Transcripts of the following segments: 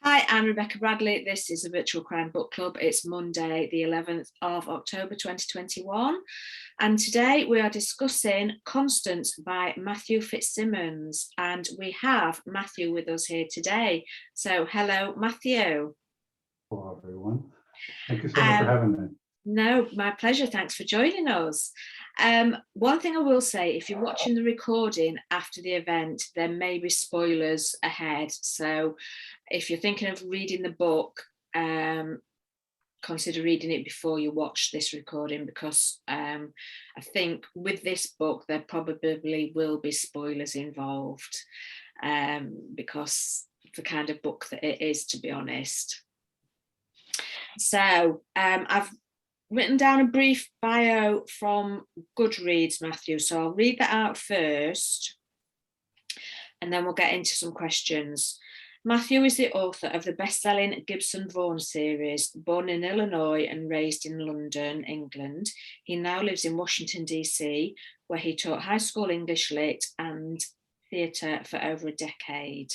Hi, I'm Rebecca Bradley. This is the Virtual Crime Book Club. It's Monday, the 11th of October 2021. And today we are discussing Constance by Matthew Fitzsimmons. And we have Matthew with us here today. So hello, Matthew. Hello, everyone. Thank you so much for having me. No, my pleasure. Thanks for joining us. One thing I will say, if you're watching the recording after the event, there may be spoilers ahead. So if you're thinking of reading the book, consider reading it before you watch this recording, because I think with this book, there probably will be spoilers involved, because of the kind of book that it is, to be honest. So I've written down a brief bio from Goodreads, Matthew, so I'll read that out first and then we'll get into some questions. Matthew is the author of the best-selling Gibson Vaughan series. Born in Illinois and raised in London, England, he now lives in Washington, D.C., where he taught high school English lit and theatre for over a decade.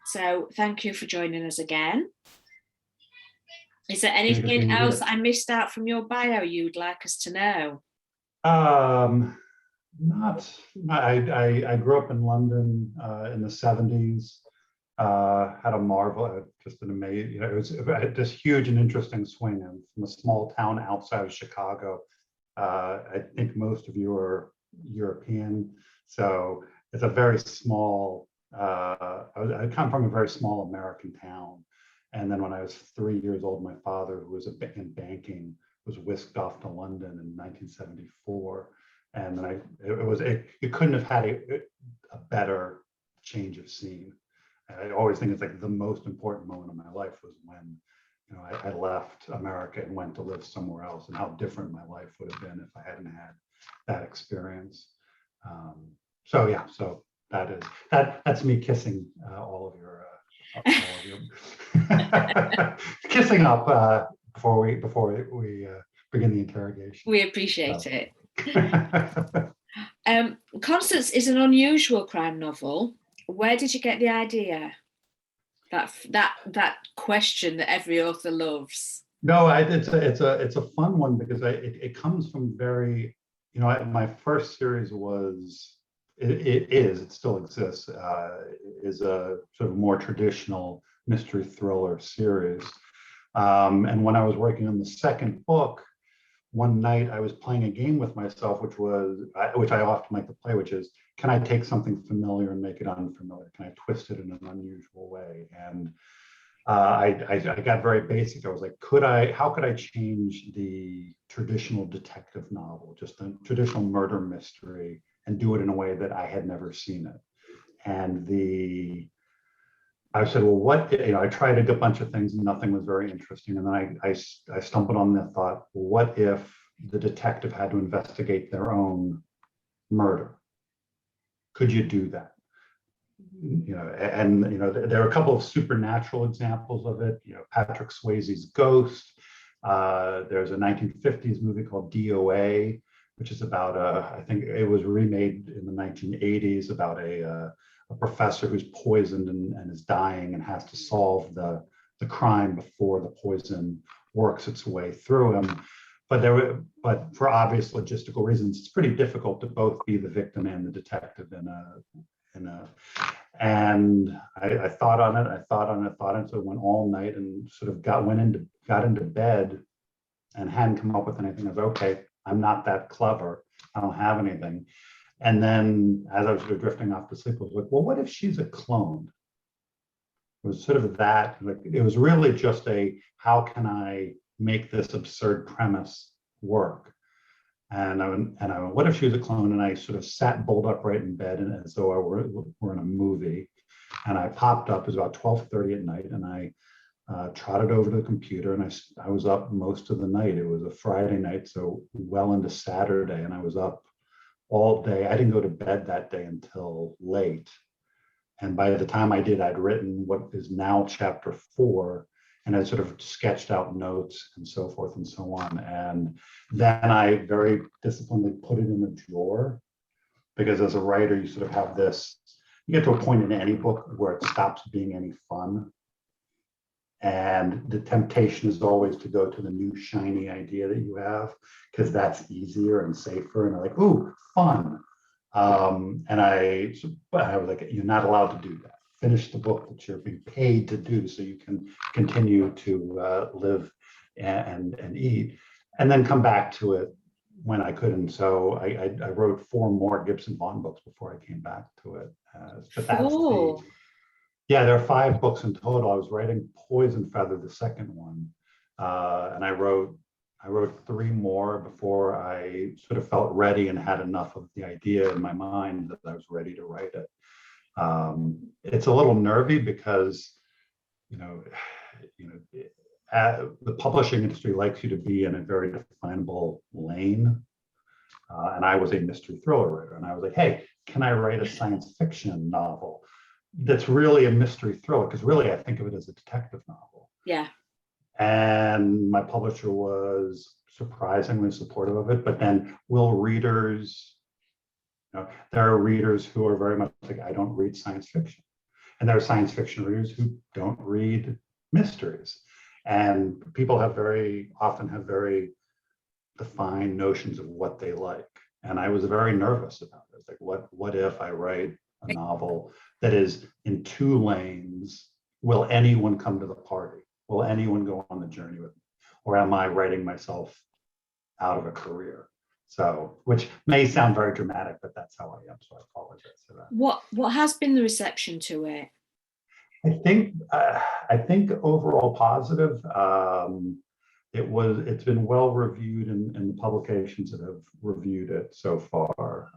So thank you for joining us again. Is there anything else I missed out from your bio you'd like us to know? I grew up in London in the 70s. Had just an amazing, it was this huge and interesting swing. I'm from a small town outside of Chicago. I think most of you are European, so it's a very small, I come from a very small American town. And then when I was 3 years old, my father, who was in banking, was whisked off to London in 1974. And then it couldn't have had a better change of scene. I always think it's like the most important moment of my life was when, I left America and went to live somewhere else, and how different my life would have been if I hadn't had that experience. So that's me kissing all of you. Kissing up before we begin the interrogation. We appreciate it. Constance is an unusual crime novel. Where did you get the idea? That question that every author loves. No, it's a fun one because it comes from very, my first series was. It still exists, is a sort of more traditional mystery thriller series. And when I was working on the second book, one night I was playing a game with myself, which I often like to play, which is, can I take something familiar and make it unfamiliar? Can I twist it in an unusual way? And I got very basic. I was like, how could I change the traditional detective novel, just a traditional murder mystery, and do it in a way that I had never seen it? And I said, well, I tried a bunch of things and nothing was very interesting. And then I stumbled on the thought, well, what if the detective had to investigate their own murder? Could you do that? There are a couple of supernatural examples of it. Patrick Swayze's Ghost. There's a 1950s movie called DOA, which is about I think it was remade in the 1980s, about a professor who's poisoned and is dying and has to solve the crime before the poison works its way through him. But for obvious logistical reasons, it's pretty difficult to both be the victim and the detective and I thought on it, so went all night and sort of got into bed and hadn't come up with anything. I was okay, I'm not that clever, I don't have anything. And then as I was sort of drifting off to sleep, I was like, well, what if she's a clone? It was sort of that, like, it was really just how can I make this absurd premise work? And I went, what if she was a clone? And I sort of sat bolt upright in bed, and as though I were in a movie. And I popped up, it was about 12:30 at night, and I trotted over to the computer, and I was up most of the night. It was a Friday night, so well into Saturday, and I was up all day. I didn't go to bed that day until late. And by the time I did, I'd written what is now chapter 4, and I sort of sketched out notes and so forth and so on. And then I very disciplinedly put it in a drawer, because as a writer, you sort of have this, you get to a point in any book where it stops being any fun. And the temptation is always to go to the new shiny idea that you have, because that's easier and safer. And I'm like, ooh, fun. But I was like, you're not allowed to do that. Finish the book that you're being paid to do so you can continue to live and eat, and then come back to it when I couldn't. So I wrote 4 more Gibson Vaughn books before I came back to it. But that's Four. yeah, there are 5 books in total. I was writing Poison Feather, the second one, and I wrote 3 more before I sort of felt ready and had enough of the idea in my mind that I was ready to write it. It's a little nervy because, you know, the publishing industry likes you to be in a very definable lane. And I was a mystery thriller writer, and I was like, hey, can I write a science fiction novel that's really a mystery thriller? Because really, I think of it as a detective novel. Yeah. And my publisher was surprisingly supportive of it. But then will readers, there are readers who are very much like, I don't read science fiction. And there are science fiction readers who don't read mysteries. And people often have very defined notions of what they like. And I was very nervous about it. It's like, what if I write a novel that is in 2 lanes? Will anyone come to the party? Will anyone go on the journey with me? Or am I writing myself out of a career? So, which may sound very dramatic, but that's how I am. So I apologize for that. What has been the reception to it? I think overall positive. It's been well reviewed in the publications that have reviewed it so far.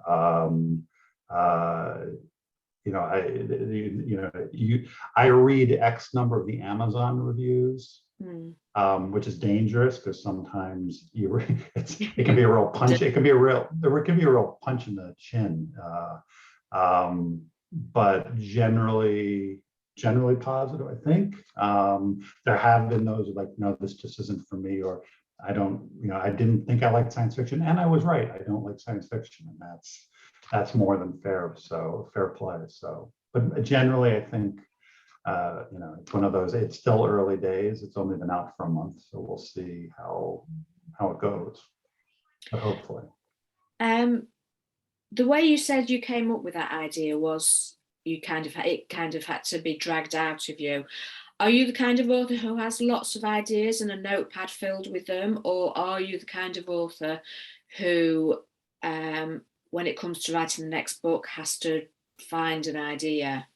I read X number of the Amazon reviews, which is dangerous because sometimes it can be a real punch. There can be a real punch in the chin. But generally positive, I think. There have been those like, no, this just isn't for me, or I didn't think I liked science fiction, and I was right. I don't like science fiction, and that's more than fair. So fair play. So, but generally, I think it's one of those. It's still early days. It's only been out for a month, so we'll see how it goes. But hopefully. The way you said you came up with that idea was it kind of had to be dragged out of you. Are you the kind of author who has lots of ideas and a notepad filled with them, or are you the kind of author who, when it comes to writing the next book, has to find an idea?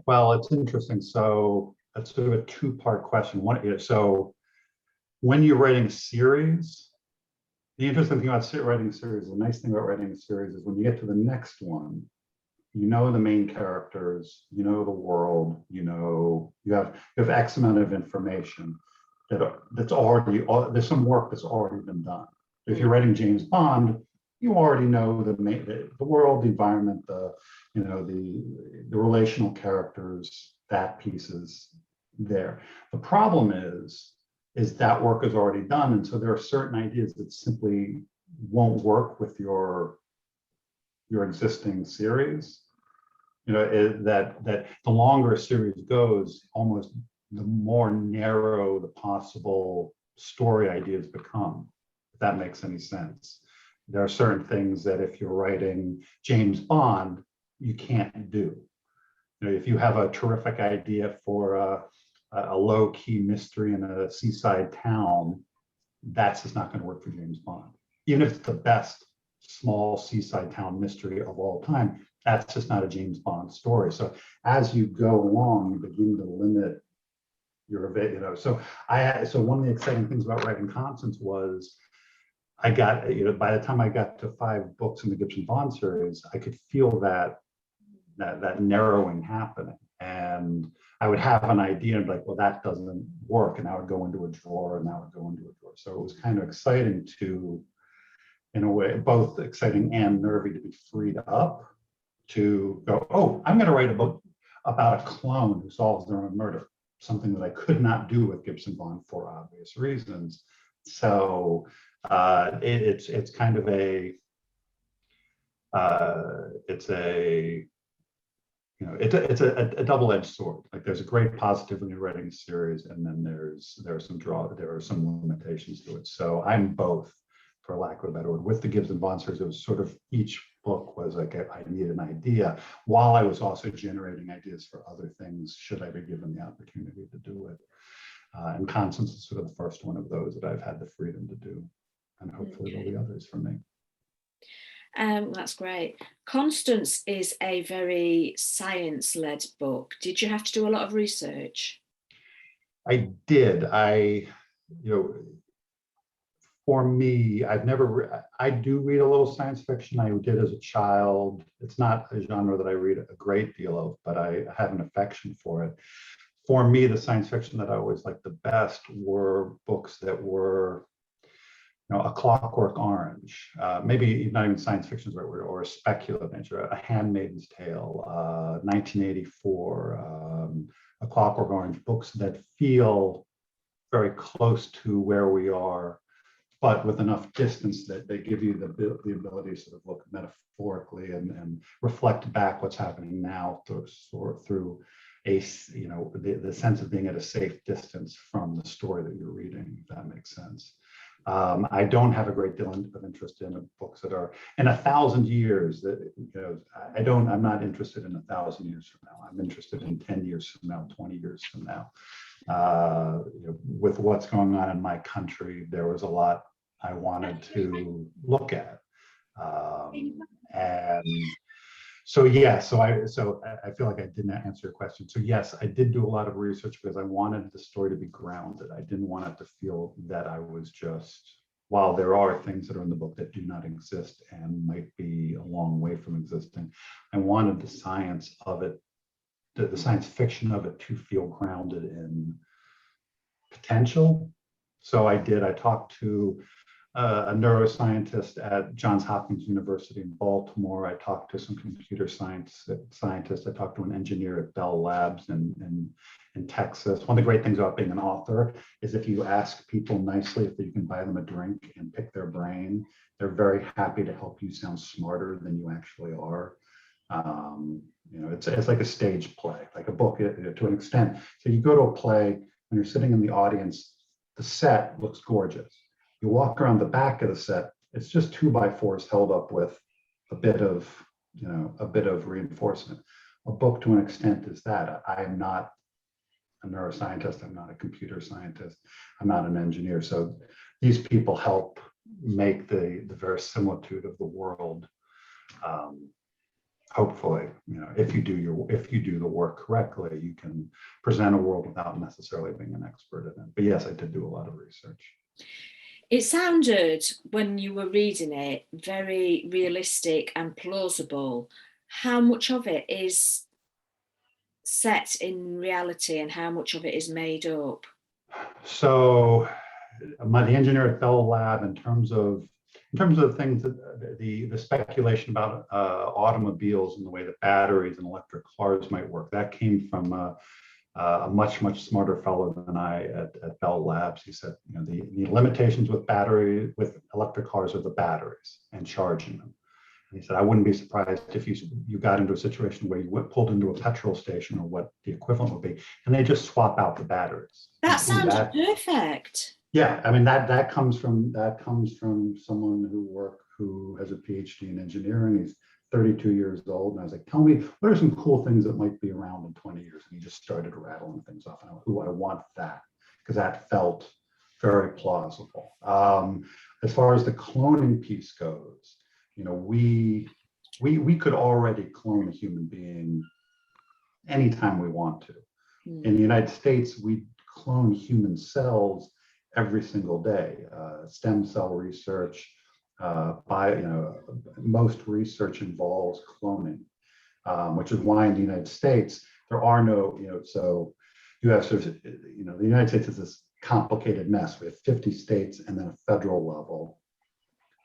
Well, it's interesting. So that's sort of a 2-part question. So when you're writing a series, the interesting thing about writing a series, the nice thing about writing a series is when you get to the next one, you know the main characters, you know the world, you have X amount of information that's already, there's some work that's already been done. If you're writing James Bond, you already know the world, the environment, the relational characters, that piece is there. The problem is that work is already done, and so there are certain ideas that simply won't work with your existing series. That the longer a series goes, almost the more narrow the possible story ideas become, if that makes any sense. There are certain things that if you're writing James Bond, you can't do. If you have a terrific idea for a low-key mystery in a seaside town, that's just not going to work for James Bond. Even if it's the best small seaside town mystery of all time, that's just not a James Bond story. So as you go along, you begin to limit your, So one of the exciting things about writing Constance was I got, by the time I got to 5 books in the Gibson Vaughn series, I could feel that narrowing happening. And I would have an idea and be like, well, that doesn't work. And I would go into a drawer, and I would go into a drawer. So it was kind of exciting to, in a way, both exciting and nervy to be freed up to go, oh, I'm going to write a book about a clone who solves their own murder, something that I could not do with Gibson Vaughn for obvious reasons. So it's kind of it's a double-edged sword. Like there's a great positive when you're writing a series, and then there are some limitations to it. So I'm both, for lack of a better word. With the Gibbs and Vaughn series, it was sort of each book was like I needed an idea, while I was also generating ideas for other things should I be given the opportunity to do it. And Constance is sort of the first one of those that I've had the freedom to do, and hopefully there'll be others from me. That's great. Constance is a very science-led book. Did you have to do a lot of research? I did. For me, I do read a little science fiction. I did as a child. It's not a genre that I read a great deal of, but I have an affection for it. For me, the science fiction that I always liked the best were books that were, A Clockwork Orange, maybe not even science fiction is the right word, or a speculative nature, A Handmaid's Tale, 1984, A Clockwork Orange, books that feel very close to where we are, but with enough distance that they give you the ability to sort of look metaphorically and reflect back what's happening now through the sense of being at a safe distance from the story that you're reading, if that makes sense. I don't have a great deal of interest in books that are in 1,000 years. I'm not interested in 1,000 years from now. I'm interested in 10 years from now, 20 years from now. With what's going on in my country, there was a lot I wanted to look at, and so yeah. So I feel like I didn't answer your question. So yes, I did do a lot of research because I wanted the story to be grounded. I didn't want it to feel that I was just, while there are things that are in the book that do not exist and might be a long way from existing, I wanted the science of it, the science fiction of it, to feel grounded in potential. So I talked to a neuroscientist at Johns Hopkins University in Baltimore. I talked to some computer scientists. I talked to an engineer at Bell Labs in Texas. One of the great things about being an author is if you ask people nicely if you can buy them a drink and pick their brain, they're very happy to help you sound smarter than you actually are. It's like a stage play, like a book to an extent. So you go to a play, when you're sitting in the audience, the set looks gorgeous. You walk around the back of the set, it's just 2x4s held up with a bit of reinforcement. A book to an extent is that. I am not a neuroscientist. I'm not a computer scientist. I'm not an engineer. So these people help make the verisimilitude of the world. Hopefully, if you do the work correctly, you can present a world without necessarily being an expert in it. But yes, I did do a lot of research. It sounded, when you were reading it, very realistic and plausible. How much of it is set in reality and how much of it is made up? So the engineer at Bell Lab, in terms of things that the speculation about automobiles and the way that batteries and electric cars might work, that came from a much smarter fellow than I at Bell Labs. He said, the limitations with electric cars are the batteries and charging them. And he said, I wouldn't be surprised if you got into a situation where you pulled into a petrol station, or what the equivalent would be, and they just swap out the batteries. That sounds perfect. Yeah, I mean that comes from someone who has a PhD in engineering. He's 32 years old, and I was like, tell me, what are some cool things that might be around in 20 years? And he just started rattling things off, and I want that, because that felt very plausible. As far as the cloning piece goes, we could already clone a human being anytime we want to. In the United States, we clone human cells every single day. Stem cell research, most research involves cloning, which is why in the United States there are no, so you have sort of, the United States is this complicated mess. We have 50 states and then a federal level,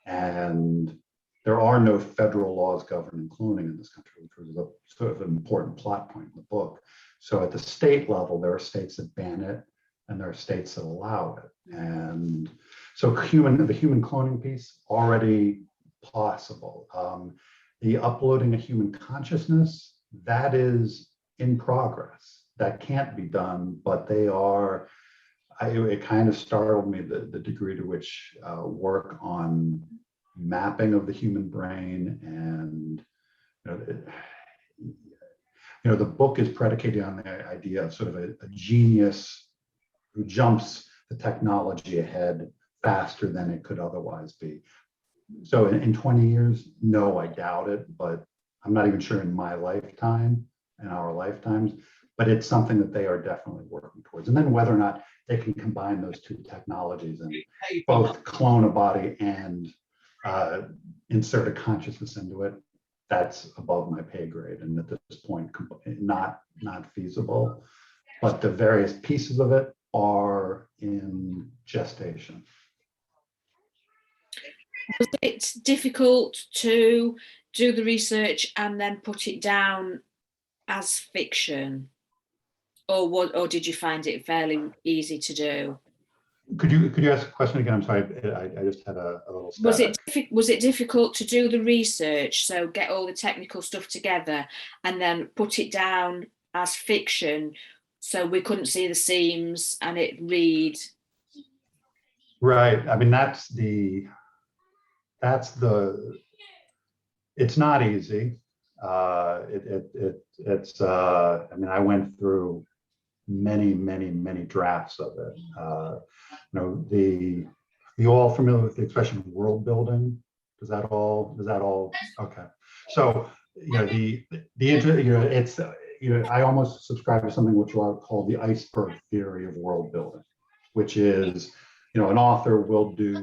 and there are no federal laws governing cloning in this country, which was a sort of an important plot point in the book. So at the state level, there are states that ban it, and there are states that allow it. And so the human cloning piece, already possible. The uploading of human consciousness, that is in progress that can't be done, but they are. It kind of startled me the degree to which work on mapping of the human brain and the book is predicated on the idea of sort of a genius who jumps the technology ahead faster than it could otherwise be. So in 20 years, no, I doubt it, but I'm not even sure in my lifetime, in our lifetimes, but it's something that they are definitely working towards. And then whether or not they can combine those two technologies and both clone a body and insert a consciousness into it, that's above my pay grade. And at this point, not feasible, but the various pieces of it are in gestation. Was it difficult to do the research and then put it down as fiction, or did you find it fairly easy to do? Could you ask a question again? I'm sorry, I just had a little static. Was it difficult to do the research, so get all the technical stuff together and then put it down as fiction, so we couldn't see the seams and it read? Right. I mean, it's not easy. It's I mean, I went through many drafts of it. You all familiar with the expression world building? Does that all okay? So it's I almost subscribe to something which I would call the iceberg theory of world building, which is an author will do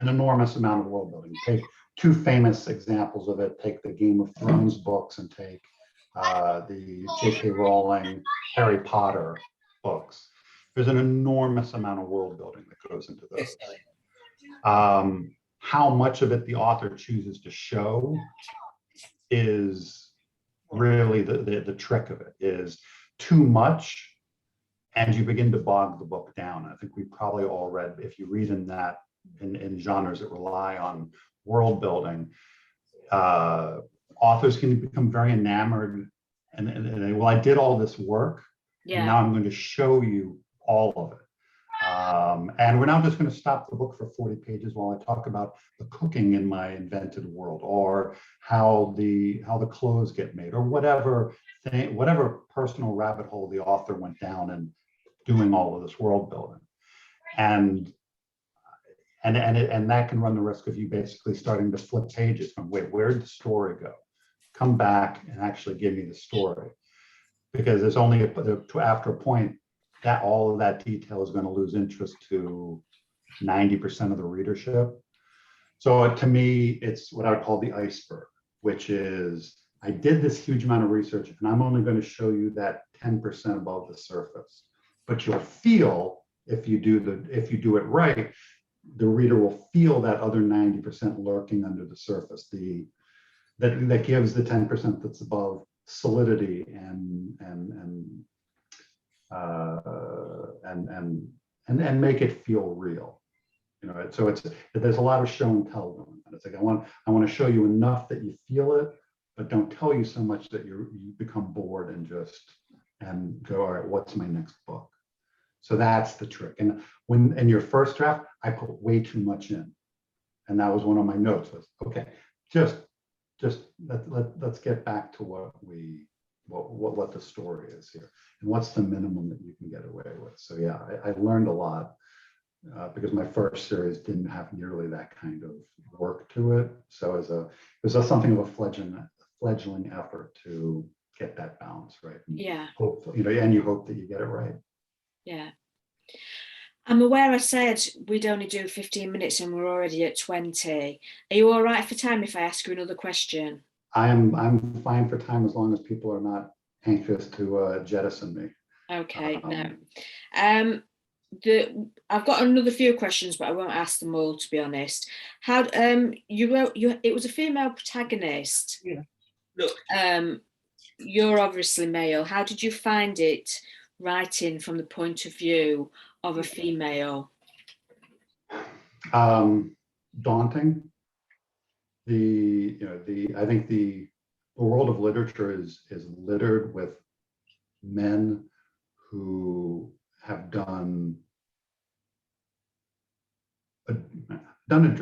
an enormous amount of world building. Take two famous examples of it. Take the Game of Thrones books and take the J.K. Rowling Harry Potter books. There's an enormous amount of world building that goes into those. How much of it the author chooses to show is really the trick of it. Is too much, and you begin to bog the book down. I think we probably all read, if you read in genres that rely on world building, authors can become very enamored and well, I did all this work, and now I'm going to show you all of it. And we're not just going to stop the book for 40 pages while I talk about the cooking in my invented world, or how the clothes get made, or whatever personal rabbit hole the author went down and doing all of this world building. And that can run the risk of you basically starting to flip pages from, wait, where did the story go? Come back and actually give me the story. Because there's only after a point that all of that detail is going to lose interest to 90% of the readership. So to me, it's what I would call the iceberg, which is I did this huge amount of research and I'm only going to show you that 10% above the surface. But you'll feel, if you do it right, the reader will feel that other 90% lurking under the surface. That gives the 10% that's above solidity and make it feel real. So there's a lot of show and tell going on. It's like I want to show you enough that you feel it, but don't tell you so much that you become bored and go, all right, what's my next book? So that's the trick. And when in your first draft, I put way too much in, and that was one of my notes. Was okay, just let's get back to what the story is here, and what's the minimum that you can get away with. So yeah, I learned a lot because my first series didn't have nearly that kind of work to it. So it was something of a fledgling effort to get that balance right. And yeah. And you hope that you get it right. Yeah. I'm aware I said we'd only do 15 minutes and we're already at 20. Are you all right for time if I ask you another question? I'm fine for time as long as people are not anxious to jettison me. Okay, no. I've got another few questions, but I won't ask them all, to be honest. How you wrote it was a female protagonist. Yeah. Look. You're obviously male. How did you find it writing from the point of view of a female? Daunting. I think the the world of literature is littered with men who have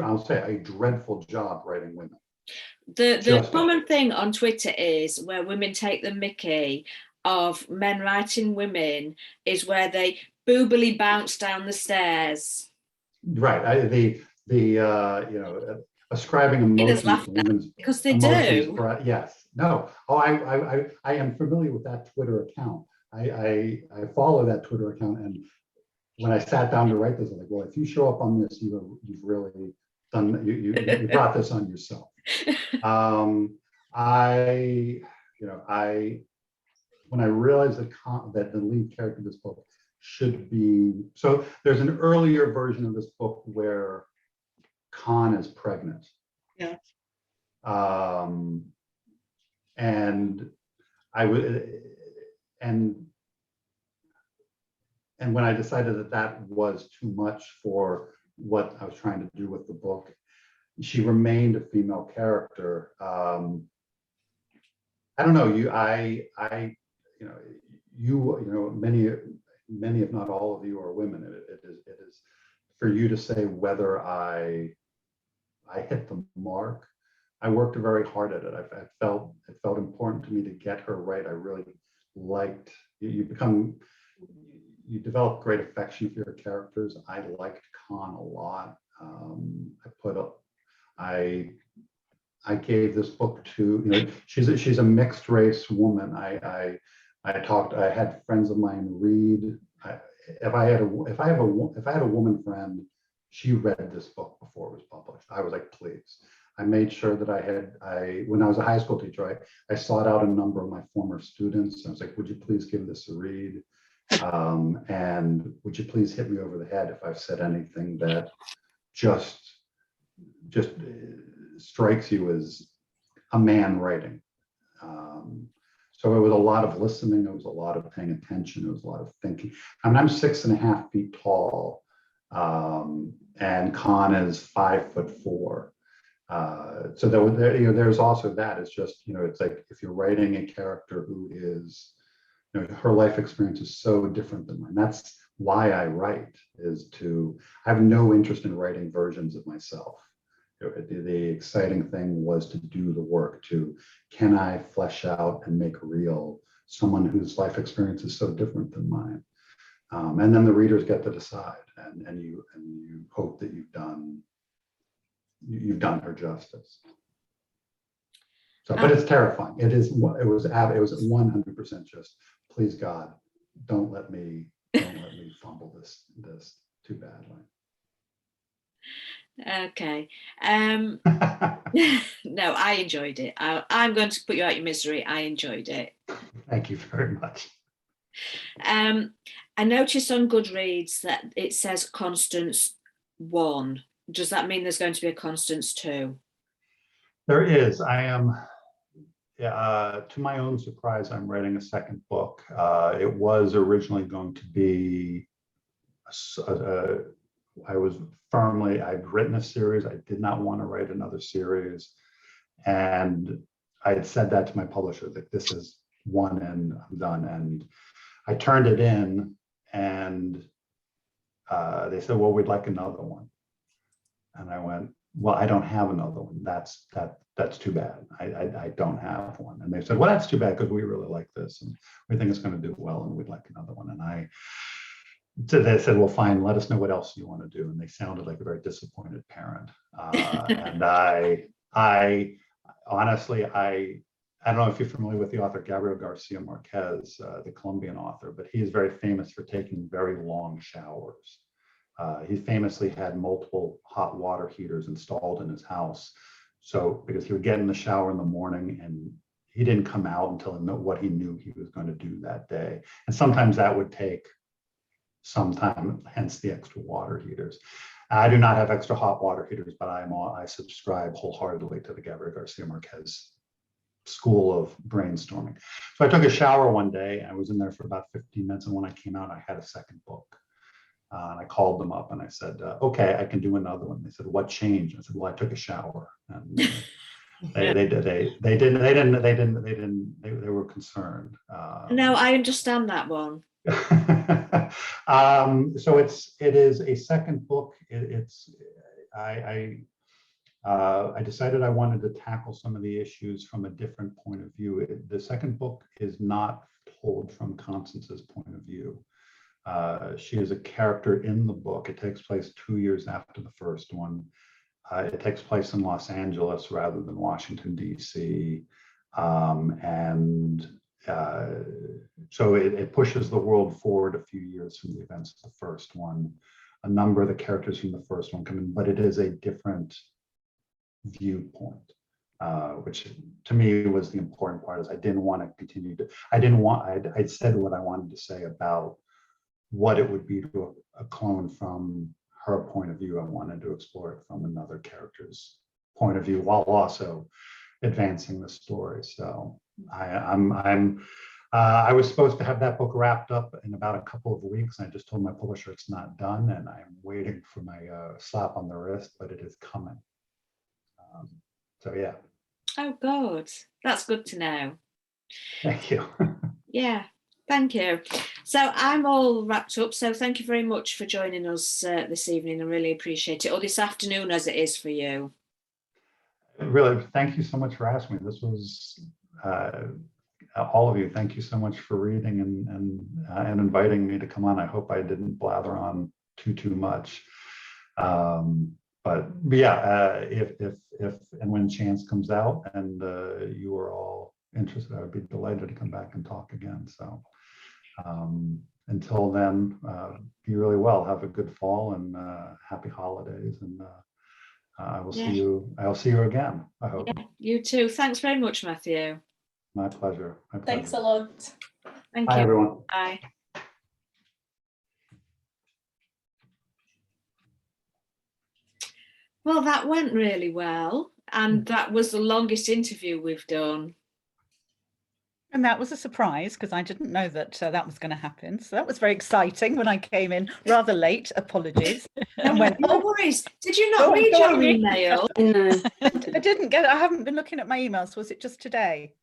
I'll say a dreadful job writing women. The common thing on Twitter is where women take the mickey of men writing women is where they boobily bounce down the stairs. Right. Ascribing emotions to women's because they emotions do. Yes. No. Oh, I am familiar with that Twitter account. I follow that Twitter account, and when I sat down to write this, I was like, well, if you show up on this, you've really done, you brought this on yourself. When I realized that the lead character of this book should be, so there's an earlier version of this book where Con is pregnant. Yeah. And I would, and when I decided that that was too much for what I was trying to do with the book, she remained a female character. I don't know, many, if not all of you are women. It is for you to say whether I hit the mark. I worked very hard at it. It felt important to me to get her right. I really liked, you develop great affection for your characters. I liked Con a lot. I gave this book to, she's a mixed race woman. I had friends of mine read. If I had a woman friend, she read this book before it was published. I was like, please. I made sure that when I was a high school teacher, I sought out a number of my former students. I was like, would you please give this a read? And would you please hit me over the head if I've said anything that just strikes you as a man writing. So it was a lot of listening. It was a lot of paying attention. It was a lot of thinking. I mean, I'm 6.5 feet tall, and Con is 5'4". So there's also that. It's just, it's like if you're writing a character who is, her life experience is so different than mine. That's why I write, I have no interest in writing versions of myself. The exciting thing was to do the work, can I flesh out and make real someone whose life experience is so different than mine? And then the readers get to decide, and you hope that you've done her justice. So, but it's terrifying. It was 100% just, please God, don't let me fumble this too badly. Okay. No, I enjoyed it. I'm going to put you out your misery. I enjoyed it. Thank you very much. I noticed on Goodreads that it says Constance 1. Does that mean there's going to be a Constance 2? There is. I am, to my own surprise, I'm writing a second book. It was originally going to be I'd written a series. I did not want to write another series. And I had said that to my publisher, that this is one and I'm done. And I turned it in, and they said, well, we'd like another one. And I went, well, I don't have another one. That's too bad. I don't have one. And they said, well, that's too bad, because we really like this and we think it's going to do well and we'd like another one. And they said, well, fine, let us know what else you want to do. And they sounded like a very disappointed parent. And I honestly, I don't know if you're familiar with the author Gabriel Garcia Marquez, the Colombian author, but he is very famous for taking very long showers. He famously had multiple hot water heaters installed in his house. So, because he would get in the shower in the morning and he didn't come out until what he knew he was going to do that day. And sometimes that would take some time, hence the extra water heaters. I do not have extra hot water heaters, but I subscribe wholeheartedly to the Gabriel Garcia Marquez school of brainstorming. So I took a shower one day. I was in there for about 15 minutes. And when I came out, I had a second book. And I called them up and I said, okay, I can do another one. They said, what changed? I said, well, I took a shower. And They were concerned. No, I understand that one. So it is a second book. I decided I wanted to tackle some of the issues from a different point of view. The second book is not told from Constance's point of view. She is a character in the book. It takes place 2 years after the first one. It takes place in Los Angeles rather than Washington, D.C. So it pushes the world forward a few years from the events of the first one. A number of the characters from the first one come in, but it is a different viewpoint, which to me was the important part. Is I didn't want to continue to. I'd said what I wanted to say about what it would be to a clone from her point of view. I wanted to explore it from another character's point of view while also advancing the story. So I was supposed to have that book wrapped up in about a couple of weeks. And I just told my publisher it's not done, and I'm waiting for my slap on the wrist, but it is coming. So yeah. Oh, good. That's good to know. Thank you. Yeah, thank you. So I'm all wrapped up. So thank you very much for joining us this evening. I really appreciate it. Or this afternoon, as it is for you. Really, thank you so much for asking me. This was all of you. Thank you so much for reading and inviting me to come on. I hope I didn't blather on too much. But yeah, if and when chance comes out and you are all interested, I would be delighted to come back and talk again. So until then, be really well. Have a good fall and happy holidays. And I will see you. I'll see you again, I hope. Yeah, you too. Thanks very much, Matthew. My pleasure. Thanks a lot. Thank Bye, you. everyone. Bye. Well, that went really well. And that was the longest interview we've done. And that was a surprise because I didn't know that that was going to happen. So that was very exciting when I came in rather late. Apologies. No worries. Did you not read your email? No. I didn't get it. I haven't been looking at my emails. Was it just today?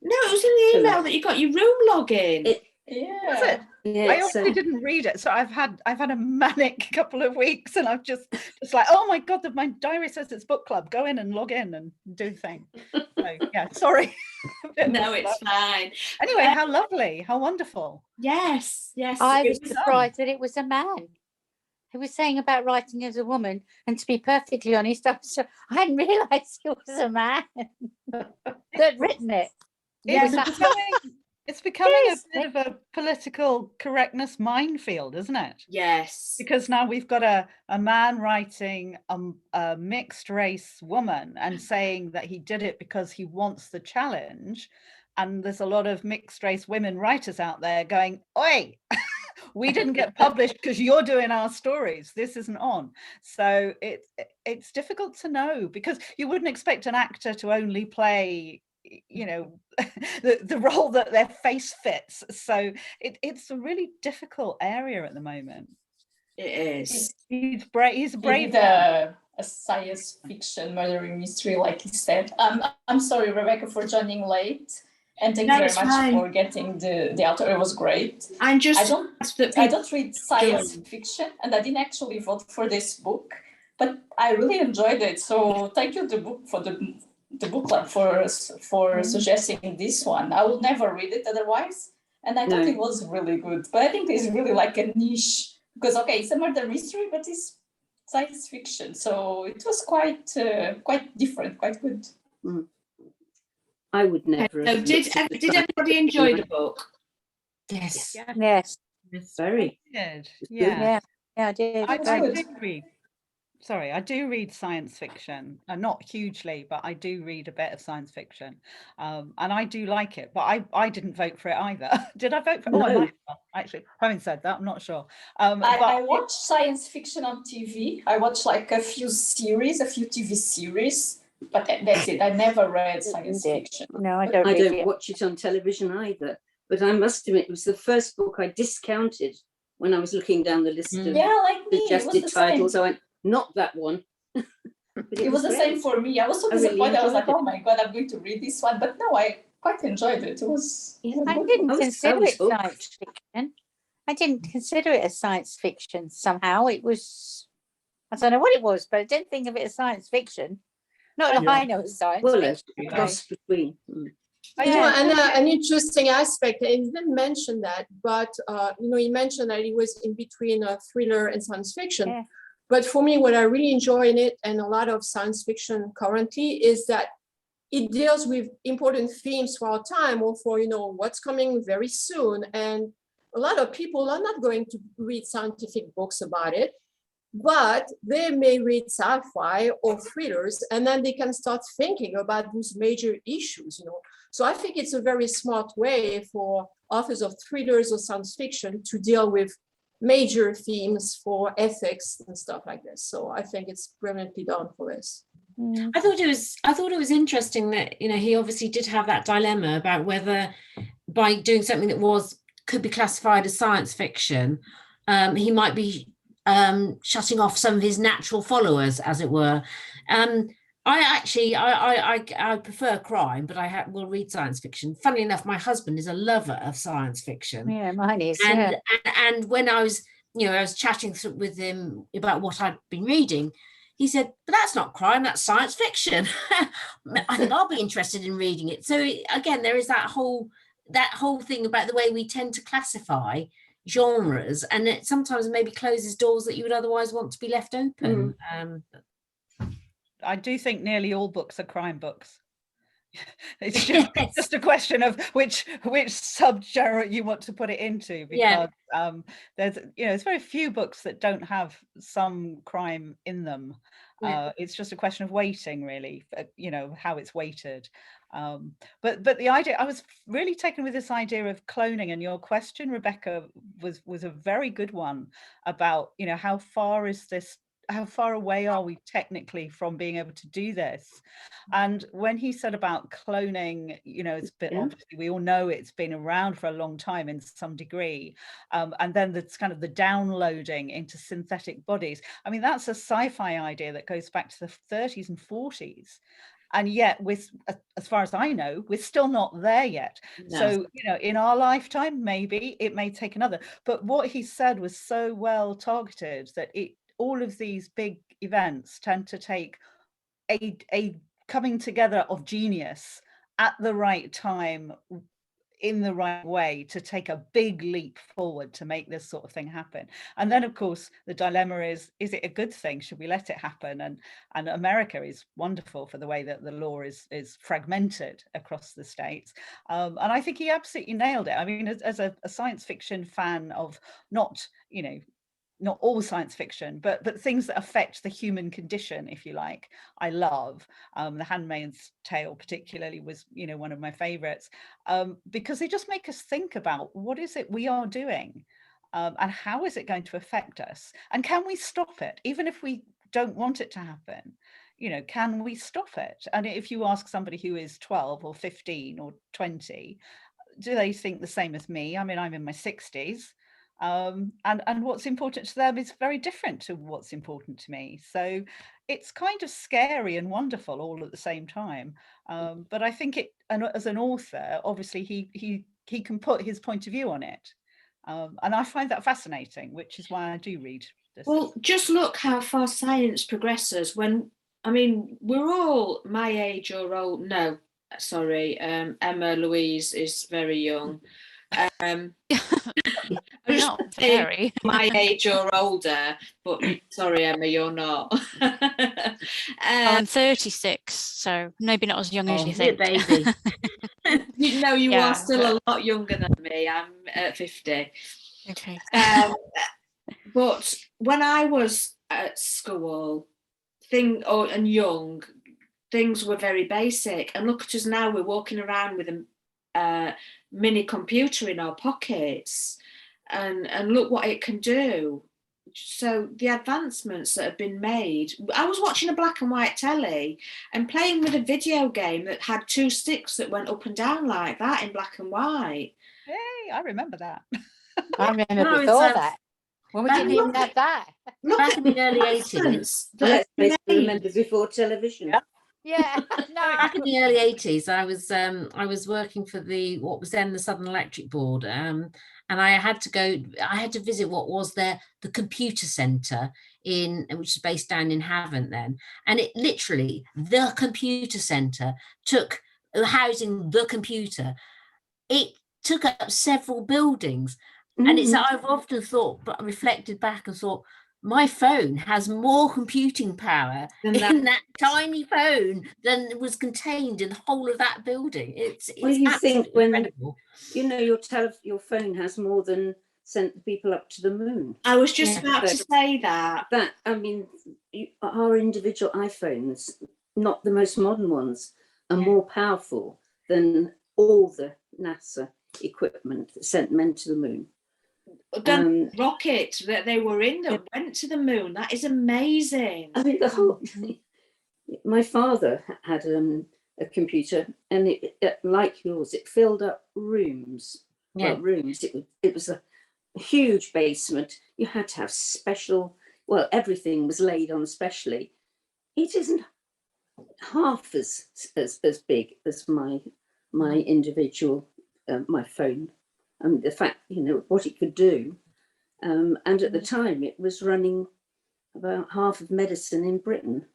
No, it was in the email that you got your room login. Yeah. Was it? Yeah, I obviously didn't read it, so I've had a manic couple of weeks, and I've just like, oh my god, my diary says it's book club. Go in and log in and do thing. So, yeah, sorry. No, it's fine. Anyway, how lovely, how wonderful. Yes. I was surprised that it was a man who was saying about writing as a woman, and to be perfectly honest, I hadn't realised it was a man that written it. It's becoming a bit of a political correctness minefield, isn't it? Yes. Because now we've got a man writing a mixed race woman and saying that he did it because he wants the challenge. And there's a lot of mixed race women writers out there going, oi, we didn't get published because you're doing our stories. This isn't on. So it's difficult to know, because you wouldn't expect an actor to only play, you know, the role that their face fits. So it's a really difficult area at the moment. It is. He's brave. He's a brave. A science fiction murder mystery, like he said. I'm sorry, Rebecca, for joining late, and thank you very much for getting the author. It was great. I don't read science fiction, and I didn't actually vote for this book, but I really enjoyed it. So thank you, the book club, for suggesting this one. I will never read it otherwise, and I thought it was really good. But I think it's really like a niche, because it's a murder mystery, but it's science fiction, so it was quite different, quite good. I would never. So did everybody enjoy the book? Yes. Very. Yeah, I did. I do read science fiction, not hugely, but I do read a bit of science fiction, and I do like it. But I didn't vote for it either. Did I vote for it? No. I might have. Actually, having said that, I'm not sure. I watch science fiction on TV. I watch like a few TV series, but that's it. I never read science fiction. No, I don't watch it on television either. But I must admit, it was the first book I discounted when I was looking down the list of like me, suggested titles. I went, not that one. It was the same for me. I was so disappointed. I was like, oh my God, I'm going to read this one. But no, I quite enjoyed it. It was. I didn't consider it science fiction. I didn't consider it as science fiction somehow. It was, I don't know what it was, but I didn't think of it as science fiction. Not that I know it's science fiction. Cross between. An interesting aspect, and he didn't mention that, but he mentioned that it was in between a thriller and science fiction. Yeah. But for me, what I really enjoy in it, and a lot of science fiction currently, is that it deals with important themes for our time, or for what's coming very soon. And a lot of people are not going to read scientific books about it, but they may read sci-fi or thrillers, and then they can start thinking about those major issues. So I think it's a very smart way for authors of thrillers or science fiction to deal with major themes for ethics and stuff like this. So I think it's brilliantly done for this. I thought it was interesting that he obviously did have that dilemma about whether by doing something that could be classified as science fiction, he might be shutting off some of his natural followers, as it were. I prefer crime, but I will read science fiction. Funnily enough, my husband is a lover of science fiction. Yeah, mine is. And when I was chatting with him about what I'd been reading, he said, "But that's not crime, that's science fiction." I think I'll be interested in reading it. So again, there is that whole thing about the way we tend to classify genres, and it sometimes maybe closes doors that you would otherwise want to be left open. I do think nearly all books are crime books. It's just a question of which subgenre you want to put it into, because there's very few books that don't have some crime in them. It's just a question of weighting, really, how it's weighted. But the idea, I was really taken with this idea of cloning, and your question, Rebecca, was a very good one about how far away are we technically from being able to do this? And when he said about cloning, it's been, obviously we all know it's been around for a long time in some degree. And then that's kind of the downloading into synthetic bodies. I mean, that's a sci-fi idea that goes back to the 30s and 40s. And yet, as far as I know, we're still not there yet. No. So, in our lifetime, maybe it may take another. But what he said was so well targeted that all of these big events tend to take a coming together of genius at the right time, in the right way, to take a big leap forward to make this sort of thing happen. And then, of course, the dilemma is it a good thing? Should we let it happen? And America is wonderful for the way that the law is fragmented across the states. And I think he absolutely nailed it. I mean, as a science fiction fan of not all science fiction, but things that affect the human condition, if you like, I love. The Handmaid's Tale particularly was, one of my favorites, because they just make us think about what is it we are doing, and how is it going to affect us, and can we stop it, even if we don't want it to happen? Can we stop it? And if you ask somebody who is 12 or 15 or 20, do they think the same as me? I mean, I'm in my 60s. And what's important to them is very different to what's important to me. So it's kind of scary and wonderful all at the same time. But I think as an author, obviously he can put his point of view on it. And I find that fascinating, which is why I do read this. Well, just look how far science progresses we're all my age or old. No, sorry, Emma Louise is very young. Not very. My age or older, but sorry, Emma, you're not. I'm 36, so maybe not as young as you think. Baby. You are still a lot younger than me. I'm at 50. Okay. But when I was at school, and young, things were very basic. And look at us now; we're walking around with a mini computer in our pockets, and look what it can do. So the advancements that have been made. I was watching a black and white telly and playing with a video game that had 2 sticks that went up and down like that in black and white. Hey, I remember that. I remember before that. Well, we didn't even have that. Back in the early 80s. Let's remember before television. Yeah, no. Back in the early 80s, I was working for what was then the Southern Electric Board, and I had to visit what was the computer centre which is based down in Havant then, and it literally, the computer centre took housing the computer. It took up several buildings, and I've often thought, but reflected back and thought, my phone has more computing power in that tiny phone than was contained in the whole of that building. It's you think when incredible. Your phone has more than sent the people up to the moon. I was just about to say that. I mean, our individual iPhones, not the most modern ones, are more powerful than all the NASA equipment that sent men to the moon. Rocket that they were in that went to the moon. That is amazing. I mean, the whole thing. My father had a computer, and it, like yours, it filled up rooms. Yeah. Well, rooms. It was a huge basement. You had to have special. Well, everything was laid on specially. It isn't half as big as my individual my phone. The fact, what it could do. And at the time, it was running about half of medicine in Britain.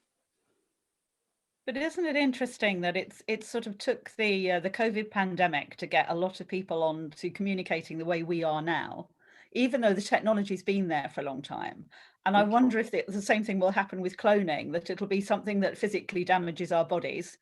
But isn't it interesting that it sort of took the COVID pandemic to get a lot of people on to communicating the way we are now, even though the technology's been there for a long time. And I wonder if the same thing will happen with cloning, that it'll be something that physically damages our bodies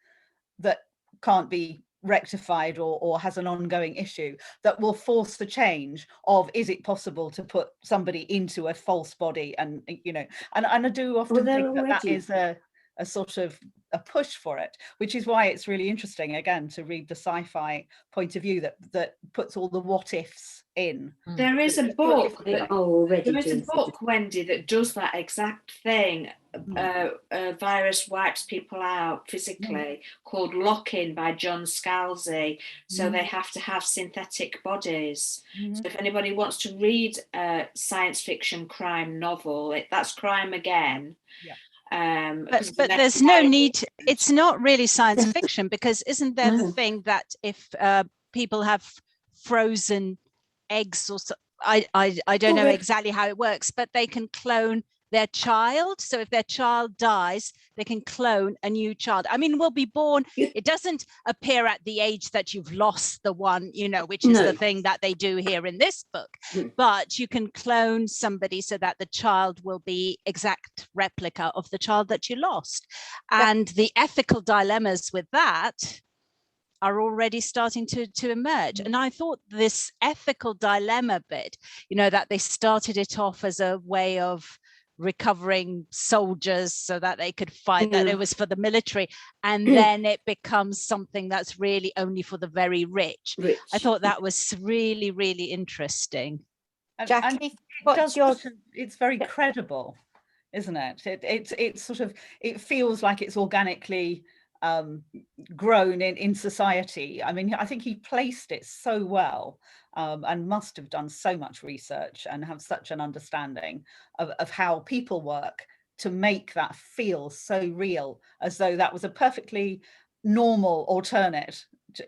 that can't be rectified or has an ongoing issue, that will force the change of, is it possible to put somebody into a false body? And and I do often think that is a sort of a push for it, which is why it's really interesting again to read the sci-fi point of view that puts all the what ifs in. There is a book. There is a book, Wendy, that does that exact thing. A virus wipes people out physically, called Lock-In by John Scalzi. So they have to have synthetic bodies. So if anybody wants to read a science fiction crime novel, that's Crime Again. Yeah. But there's no need. It's not really science fiction, because isn't there the thing that if people have frozen eggs or so, I don't know exactly how it works, but they can clone their child. So if their child dies, they can clone a new child. I mean, will be born. It doesn't appear at the age that you've lost the one, which is the thing that they do here in this book. But you can clone somebody so that the child will be exact replica of the child that you lost. And the ethical dilemmas with that are already starting to emerge. And I thought this ethical dilemma bit, that they started it off as a way of recovering soldiers so that they could fight, that it was for the military, and then it becomes something that's really only for the very rich. I thought that was really, really interesting. Jackie, it's very credible, isn't it? It's sort of, it feels like it's organically grown in society. I mean, I think he placed it so well, and must have done so much research and have such an understanding of how people work to make that feel so real, as though that was a perfectly normal alternate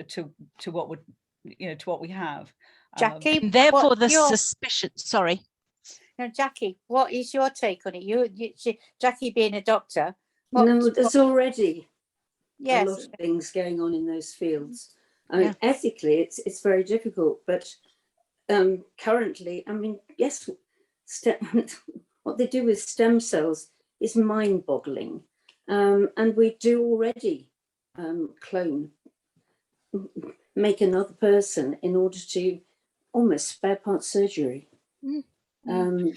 to what would to what we have. Jackie, therefore the suspicion. Sorry. No, Jackie, what is your take on it? Jackie being a doctor. There's already a lot of things going on in those fields. I mean, ethically, it's very difficult, but currently, I mean, yes, what they do with stem cells is mind-boggling, and we do already clone, make another person in order to almost spare part surgery. And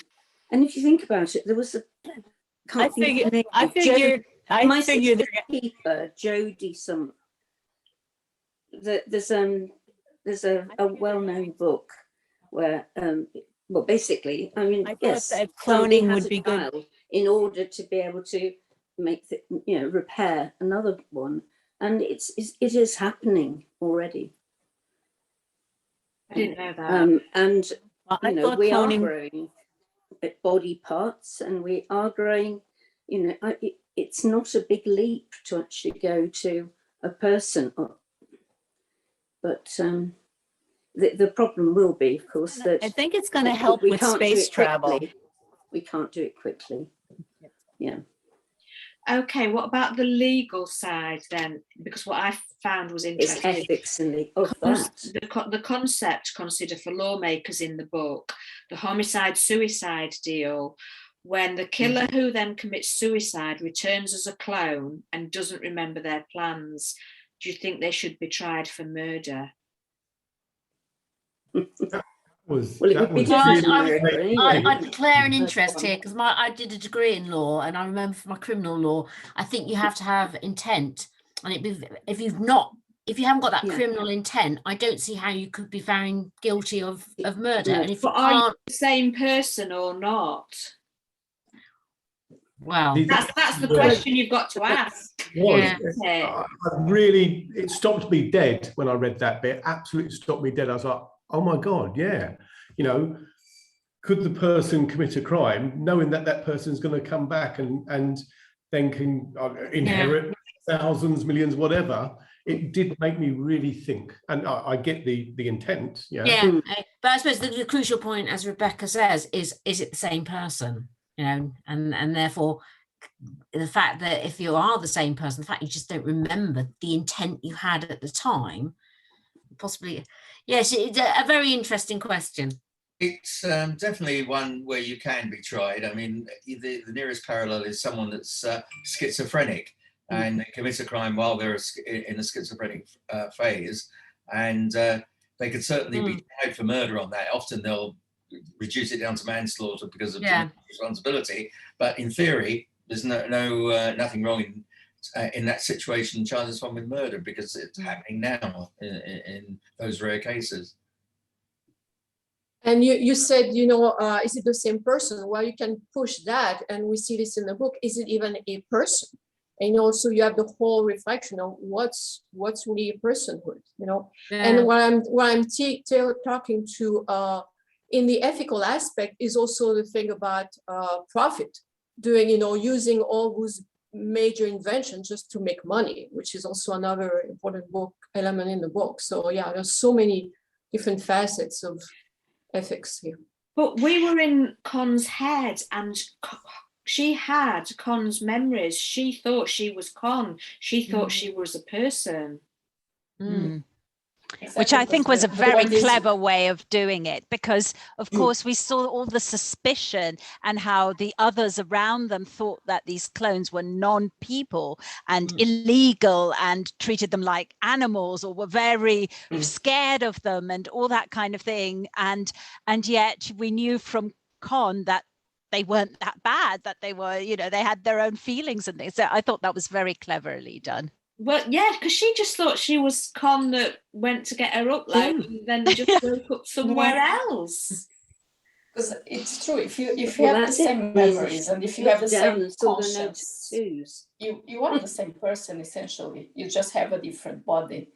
if you think about it, there was a Jodie some. There's a well-known book where basically, I mean, cloning would be good in order to be able to make repair another one, and it is happening already. I didn't know that. And we are growing at body parts, and we are growing, it's not a big leap to actually go to a person, but the problem will be, of course, that I think it's going to help with space travel. We can't do it quickly. Yeah. Okay, what about the legal side then? Because what I found was interesting. It's ethics and the concept considered for lawmakers in the book, the homicide-suicide deal, when the killer who then commits suicide returns as a clone and doesn't remember their plans. Do you think they should be tried for murder? I declare an interest here because I did a degree in law, and I remember for my criminal law, I think you have to have intent, and if you haven't got that criminal intent, I don't see how you could be found guilty of murder. And if are you the same person or not? Well, that's the question you've got to ask. It stopped me dead when I read that bit. Absolutely stopped me dead. I was like, oh my God, yeah. Could the person commit a crime knowing that that person's going to come back and then can inherit thousands, millions, whatever? It did make me really think, and I get the intent. But I suppose the crucial point, as Rebecca says, is it the same person? And therefore the fact that if you are the same person, the fact you just don't remember the intent you had at the time, possibly. Yes, it's a very interesting question. It's definitely one where you can be tried. I mean, the nearest parallel is someone that's schizophrenic and commits a crime while they're in a schizophrenic phase, and they could certainly be tried for murder on that. Often they'll reduce it down to manslaughter because of responsibility, but in theory, there's nothing wrong in that situation, charging someone with murder, because it's happening now in those rare cases. And you said, is it the same person? Well, you can push that, and we see this in the book. Is it even a person? And also you have the whole reflection of what's really a personhood, And what I'm talking to in the ethical aspect is also the thing about profit, using all those major inventions just to make money, which is also another important element in the book. So yeah, there's so many different facets of ethics here. But we were in Con's head, and she had Con's memories. She thought she was Con. She thought she was a person. Exactly. Which I think was a very clever way of doing it, because of course we saw all the suspicion and how the others around them thought that these clones were non-people and illegal and treated them like animals, or were very scared of them and all that kind of thing, and yet we knew from Con that they weren't that bad, that they were, they had their own feelings and things. So I thought that was very cleverly done. Well, yeah, because she just thought she was Con that went to get her upload and then just woke up somewhere else. Because it's true, if you have the same memories and if you have the same conscience, you are the same person essentially. You just have a different body.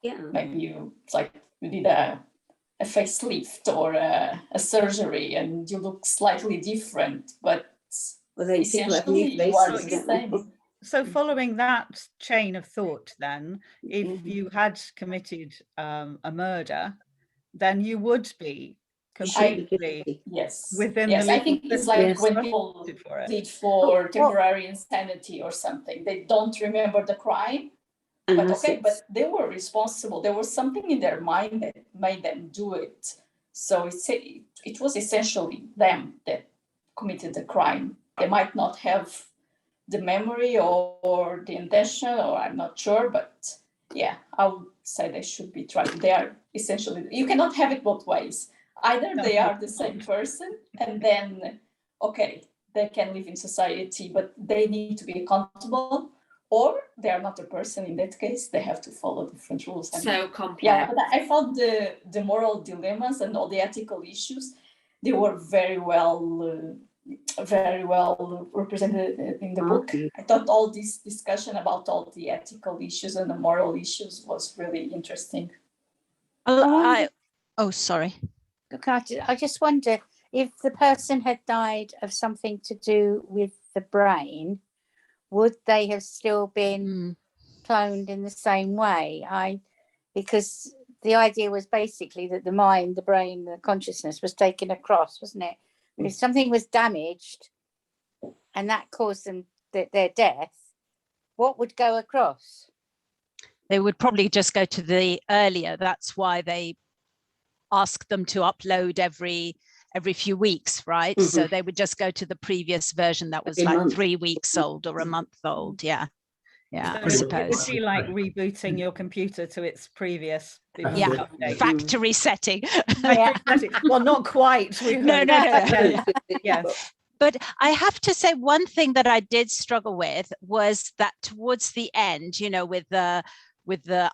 Yeah. Maybe you did a facelift or a surgery and you look slightly different, but essentially you are the same. So following that chain of thought, then, if you had committed a murder, then you would be completely within the legal. I think it's like when people plead for temporary insanity or something. They don't remember the crime, but they were responsible. There was something in their mind that made them do it. So it was essentially them that committed the crime. They might not have the memory or the intention, or I'm not sure, but yeah, I would say they should be tried. They are essentially, you cannot have it both ways. Either they are the same person and then, they can live in society, but they need to be accountable, or they are not a person. In that case, they have to follow different rules. So complex. Yeah, but I found the moral dilemmas and all the ethical issues, they were very well represented in the book. I thought all this discussion about all the ethical issues and the moral issues was really interesting. Sorry. I just wonder if the person had died of something to do with the brain, would they have still been cloned in the same way? Because the idea was basically that the mind, the brain, the consciousness was taken across, wasn't it? But if something was damaged and that caused them their death, what would go across? They would probably just go to the earlier. That's why they ask them to upload every few weeks, right? So they would just go to the previous version that was like 3 weeks old or a month old. Yeah. Yeah, I So suppose. it would be like rebooting your computer to its previous factory setting. Well, not quite. No. Yeah. But I have to say, one thing that I did struggle with was that towards the end, you know, with the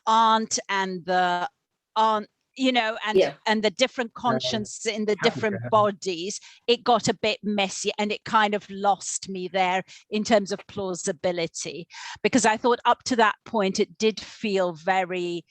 aunt and the aunt, you know, and the different conscience in the different bodies, it got a bit messy, and it kind of lost me there in terms of plausibility, because I thought up to that point it did feel very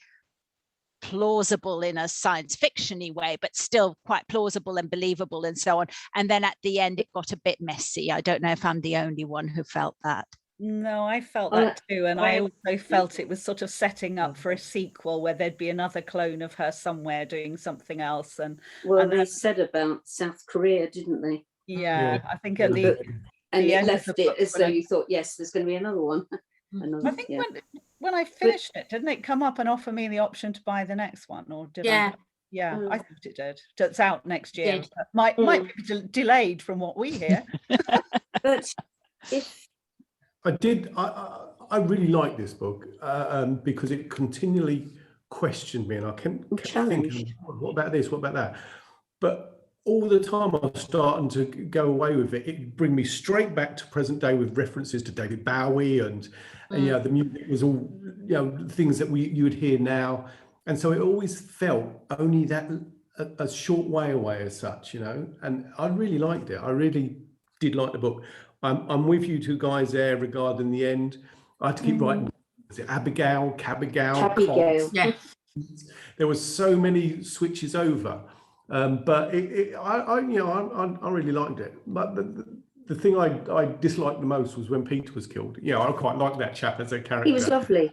plausible in a science fiction-y way, but still quite plausible and believable and so on. And then at the end it got a bit messy. I don't know if I'm the only one who felt that. No, I felt that too. And I also felt it was sort of setting up for a sequel where there'd be another clone of her somewhere doing something else. And they said about South Korea, didn't they? Yeah, I think at the and the it end left of the it as though you thought, yes, there's going to be another one. I think when I finished it, didn't it come up and offer me the option to buy the next one, or did I? Yeah, I thought it did. It's out next year. Might be delayed from what we hear. But if I really like this book because it continually questioned me, and I kept thinking, what about this? What about that? But all the time I was starting to go away with it. It bring me straight back to present day with references to David Bowie and you know, the music was all, you know, things that you would hear now. And so it always felt only that a short way away as such, you know, and I really liked it. I really did like the book. I'm with you two guys there regarding the end. I had to keep writing. Was it Abigail? Abigail. Yeah. There was so many switches over, but I really liked it. But the thing I disliked the most was when Peter was killed. Yeah, I quite liked that chap as a character. He was lovely.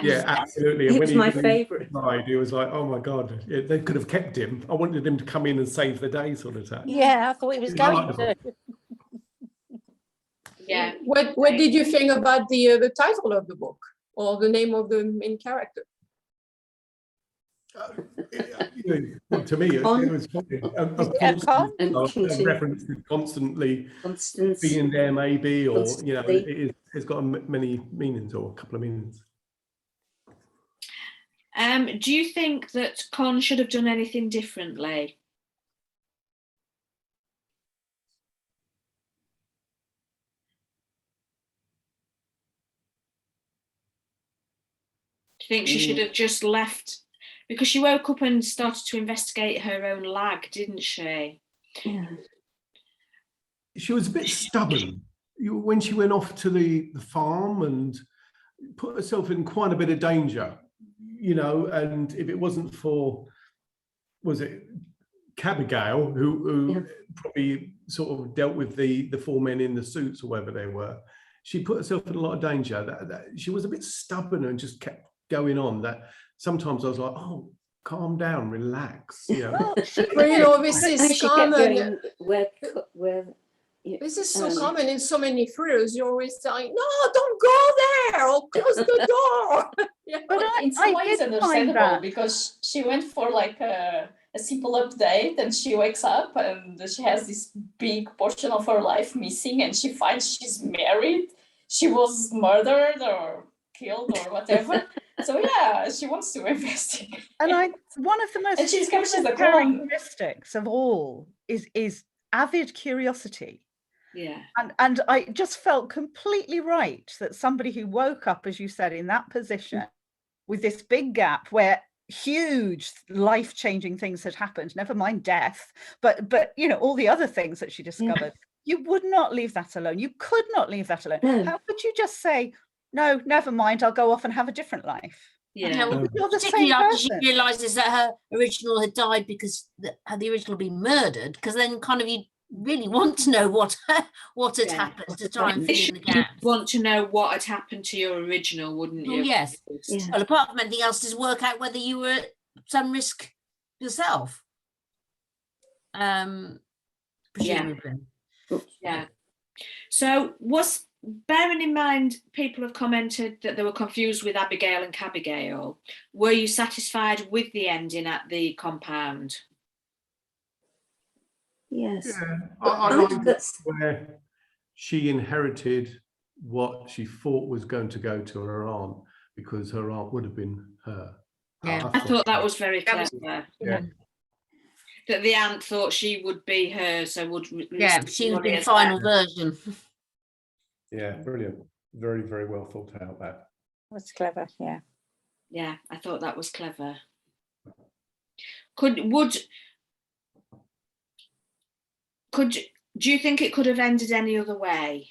Yeah, absolutely. He was my favourite. He was like, oh my God, they could have kept him. I wanted him to come in and save the day, sort of thing. Yeah, I thought he was going to. Yeah. What did you think about the title of the book or the name of the main character? To me, it was a reference to constantly being there, maybe, or you know, it's got many meanings or a couple of meanings. Do you think that Con should have done anything differently? Do you think she should have just left? Because she woke up and started to investigate her own lag, didn't she? Yeah. She was a bit stubborn when she went off to the farm and put herself in quite a bit of danger, you know. And if it wasn't for, was it Abigail, who probably sort of dealt with the four men in the suits or whatever they were, she put herself in a lot of danger. That she was a bit stubborn and just kept going on. That sometimes I was like, oh, calm down, relax, you know. Well, you know, this is common. This is so common in so many thrillers. You're always saying, no, don't go there, or close the door. Yeah. But in some ways understandable, because she went for like a simple update, and she wakes up and she has this big portion of her life missing, and she finds she's married, she was murdered or killed or whatever. So yeah, she wants to investigate. And one of the most characteristics of all is avid curiosity. Yeah. And I just felt completely right that somebody who woke up, as you said, in that position with this big gap where huge life-changing things had happened, never mind death, but you know, all the other things that she discovered, you would not leave that alone. You could not leave that alone. How could you just say, no, never mind, I'll go off and have a different life? Yeah. Particularly after she realizes that her original had died because the original had been murdered, because then kind of you really want to know what had happened to try and fill in the gaps. You'd want to know what had happened to your original, wouldn't you? Oh, yes. Yeah. Well, apart from anything else, to work out whether you were at some risk yourself. Presumably. Yeah. So bearing in mind, people have commented that they were confused with Abigail and Cabigail. Were you satisfied with the ending at the compound? Yes. Yeah, I like where she inherited what she thought was going to go to her aunt, because her aunt would have been her. Yeah, I thought that was very clever. Yeah. That the aunt thought she would be her, so would she would be the final version. Yeah, brilliant. Very, very well thought out. That's clever. Yeah. Yeah, I thought that was clever. Do you think it could have ended any other way?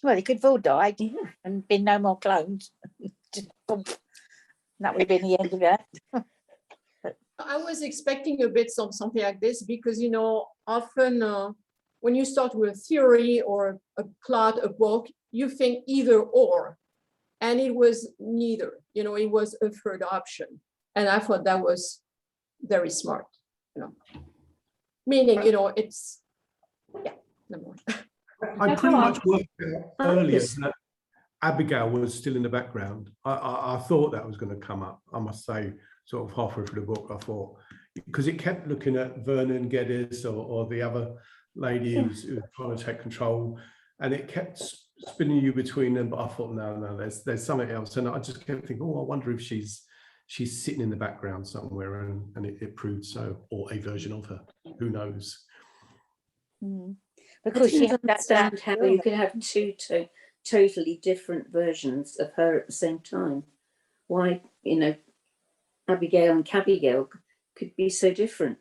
Well, they could have all died and been no more clones. That would have been the end of it. I was expecting a bit something like this because, often when you start with a theory or a plot, a book, you think either or, and it was neither. It was a third option, and I thought that was very smart. Meaning, it's never mind. I pretty much worked out earlier that Abigail was still in the background. I thought that was going to come up, I must say, sort of halfway through the book. I thought, because it kept looking at Vernon Geddes or the other lady who was trying to take control, and it kept spinning you between them. But I thought, no, there's something else. And I just kept thinking, I wonder if she's sitting in the background somewhere, and it proved so, or a version of her. Who knows? Because she understand how you could have two totally different versions of her at the same time. Why, Abigail and Cabigail could be so different.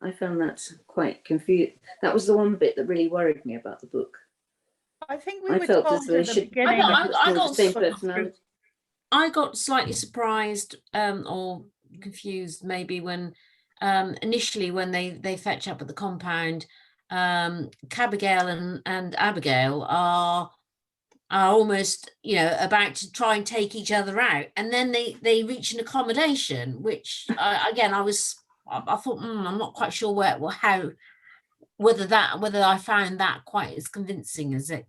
I found that quite confusing. That was the one bit that really worried me about the book. I think we were told at the beginning. I got slightly surprised or confused maybe when initially when they fetch up at the compound. Cabigail and Abigail are almost about to try and take each other out, and then they reach an accommodation, which I thought I'm not quite sure whether I found that quite as convincing as it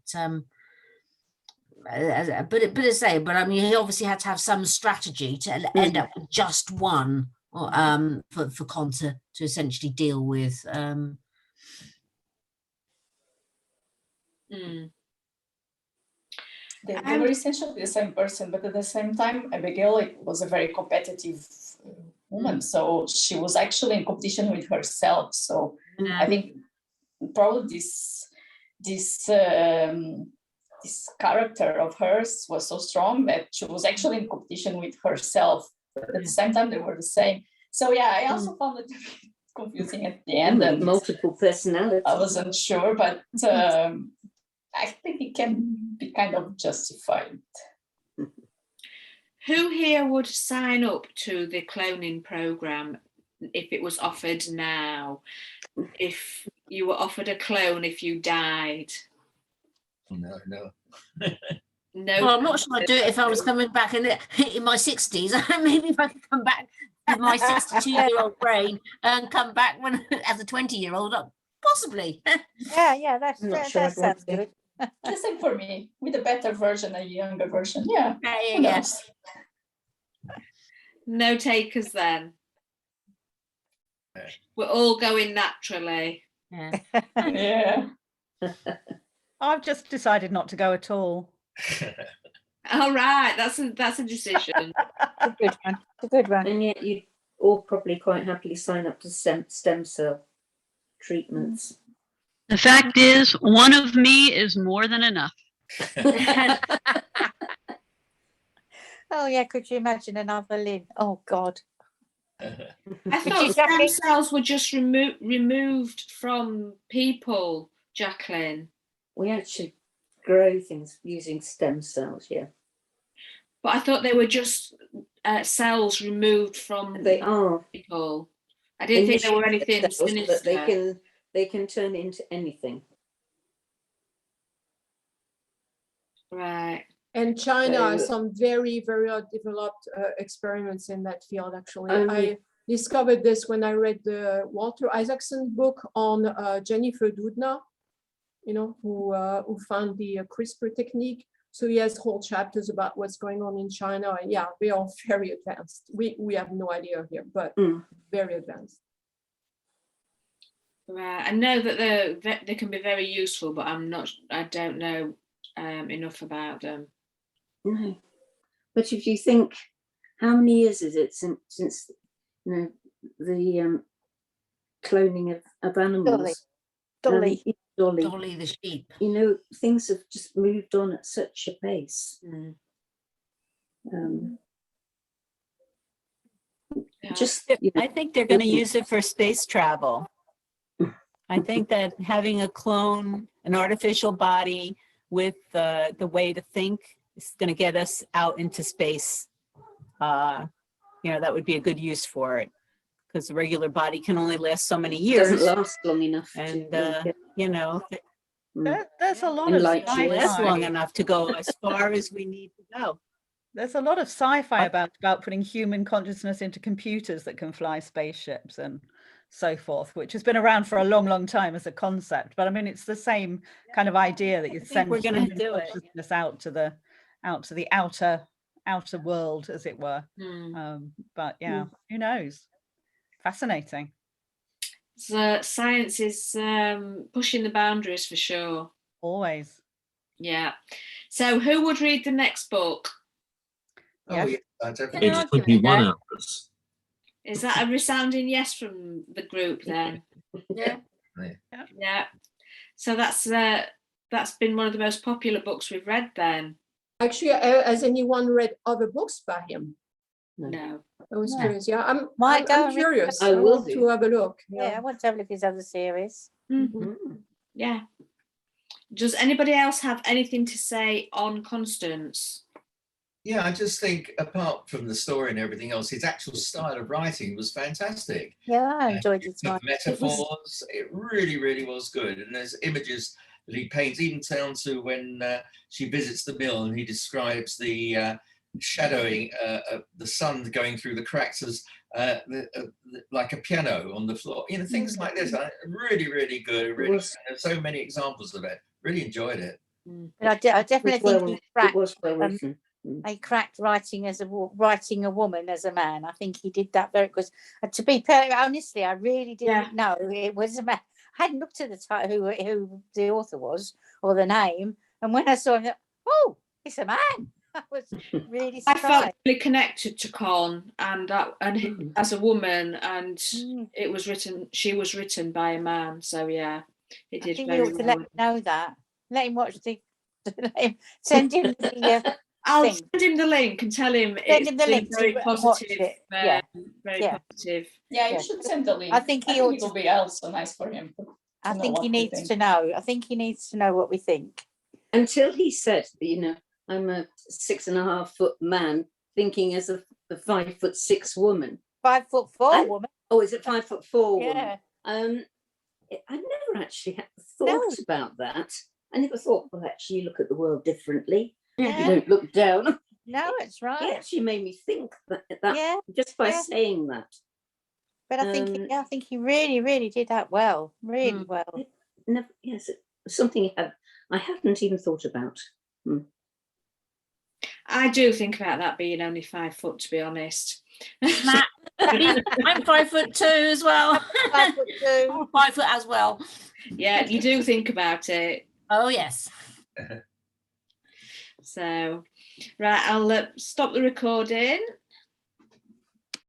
but as I say, I mean, he obviously had to have some strategy to end up with just one for Con to essentially deal with. They were essentially the same person, but at the same time, Abigail was a very competitive woman, so she was actually in competition with herself. So I think probably this character of hers was so strong that she was actually in competition with herself, but at the same time they were the same. So yeah, I also found it confusing at the end, and multiple personalities. I wasn't sure, but I think it can be kind of justified. Who here would sign up to the cloning program if it was offered now? If you were offered a clone if you died? No. No. Well, I'm not sure I'd do it if I was coming back in my 60s. Maybe if I could come back with my 62-year-old brain and come back as a 20-year-old, possibly. Yeah, that sounds good. The same for me, with a better version, a younger version. Yeah. Yes. No takers then. We're all going naturally. Yeah. Yeah. I've just decided not to go at all. All right, that's a decision. A good one. And yet you'd all probably quite happily sign up to stem cell treatments. The fact is, one of me is more than enough. Oh yeah, could you imagine another Lynn? Oh God. I thought stem cells were just removed from people, Jacqueline. We actually grow things using stem cells, yeah. But I thought they were just cells removed from They are. people. I didn't think there were anything cells, sinister. but they can turn into anything. Right. And China has some very, very developed experiments in that field, actually. I discovered this when I read the Walter Isaacson book on Jennifer Doudna, you know, who found the CRISPR technique. So he has whole chapters about what's going on in China. And yeah, we are very advanced. We have no idea here, but very advanced. Right. I know that they can be very useful, but I don't know enough about them. No. But if you think, how many years is it since you know, the cloning of animals? Dolly the sheep. You know, things have just moved on at such a pace. I think they're going to use it for space travel. I think that having a clone, an artificial body with the way to think is going to get us out into space. You know, that would be a good use for it, because the regular body can only last so many years. Doesn't last long enough. And you know, there's a lot of last long enough to go as far as we need to go. There's a lot of sci-fi about putting human consciousness into computers that can fly spaceships and so forth, which has been around for a long, long time as a concept. But I mean, it's the same kind of idea that you send we're going to do it out to the outer world, as it were. But yeah, who knows? Fascinating. So science is pushing the boundaries for sure. Always. Yeah. So who would read the next book? Yes. It's 21 hours. Is that a resounding yes from the group then? Yeah. Yeah. So that's been one of the most popular books we've read then. Actually, has anyone read other books by him? No. I was curious. Yeah, I'm curious. I will want to have a look. Yeah, I want to have a look at his other series. Yeah. Does anybody else have anything to say on Constance? Yeah, I just think apart from the story and everything else, his actual style of writing was fantastic. Yeah, I enjoyed it. Metaphors, it really, really was good. And there's images that he paints, even down to when she visits the mill and he describes the shadowing of the sun going through the cracks as like a piano on the floor. You know, things like this. Really, really good. Really, there's so many examples of it. Really enjoyed it. But I definitely think he cracked. It was well written. He cracked writing a woman as a man. I think he did that very good. To be perfectly honestly, I really didn't know it was a man. I hadn't looked at the title, who the author was or the name, and when I saw him, oh, it's a man. I was really surprised. I felt really connected to Con and as a woman, and it was written. She was written by a man, so yeah, it did. I think you ought to let him know that. Let him watch send him the. I'll send him the link and tell him it's been very positive. Very positive. Yeah, you should send the link. I think it will be also nice for him. I think he needs to know. I think he needs to know what we think. Until he said, you know, I'm a 6.5 foot man thinking as a 5'6" woman. 5'4" woman. Oh, is it 5'4" woman? Yeah. I never actually thought about that. I never thought, well, actually, you look at the world differently. Yeah. You don't look down. No, it's right. It actually made me think that just by saying that. But I think he really, really did that well. Really well. Yes, something I hadn't even thought about. I do think about that being only 5 foot, to be honest. Matt, I'm 5'2" as well. 5'2". I'm 5 foot as well. Yeah, you do think about it. Oh yes. So, right, I'll stop the recording